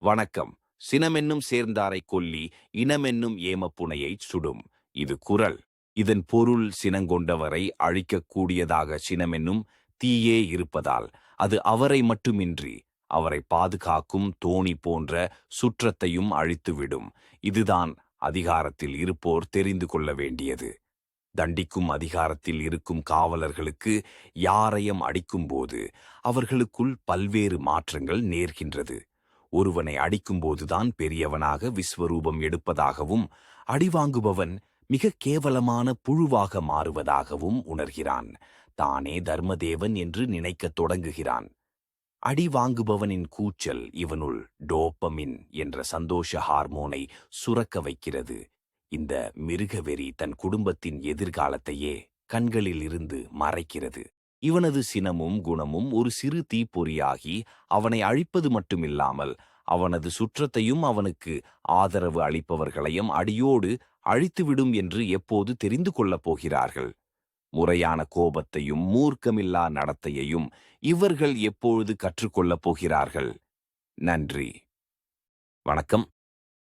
வணக்கம். சினமென்னும் சேர்ந்தாரைக் கொல்லி இனமென்னும் ஏமப்புனையைச் சுடும். இது குறள். இதன் பொருள் சினங்கொண்டவரை அழிக்கக்கூடியதாக சினமென்னும் தீயே இருப்பதால் அது அவரை மட்டுமின்றி அவரை பாதுகாக்கும் தோணி போன்ற சுற்றத்தையும் அழித்துவிடும். இதுதான் அதிகாரத்தில் இருப்போர் தெரிந்து கொள்ள வேண்டியது. தண்டிக்கும் அதிகாரத்தில் இருக்கும் காவலர்களுக்கு யாரையும் அடிக்கும்போது அவர்களுக்குள் பல்வேறு மாற்றங்கள் நேர்கின்றது. ஒருவனை அடிக்கும்போதுதான் பெரியவனாக விஸ்வரூபம் எடுப்பதாகவும் அடிவாங்குபவன் மிக கேவலமான புழுவாக மாறுவதாகவும் உணர்கிறான். தானே தர்மதேவன் என்று நினைக்கத் தொடங்குகிறான். அடி வாங்குபவனின் கூச்சல் இவனுள் டோப்பமின் என்ற சந்தோஷ ஹார்மோனை சுரக்க வைக்கிறது. இந்த மிருகவெறி தன் குடும்பத்தின் எதிர்காலத்தையே கண்களில் இருந்து மறைக்கிறது. இவனது சினமும் குணமும் ஒரு சிறு தீப்பொறியாகி அவனை அழிப்பது மட்டுமில்லாமல் அவனது சுற்றத்தையும் அவனுக்கு ஆதரவு அளிப்பவர்களையும் அடியோடு அழித்துவிடும் என்று எப்போது தெரிந்து கொள்ளப் போகிறார்கள்? முறையான கோபத்தையும் மூர்க்கமில்லா நடத்தையையும் இவர்கள் எப்பொழுது கற்றுக்கொள்ளப் போகிறார்கள்? நன்றி. வணக்கம்.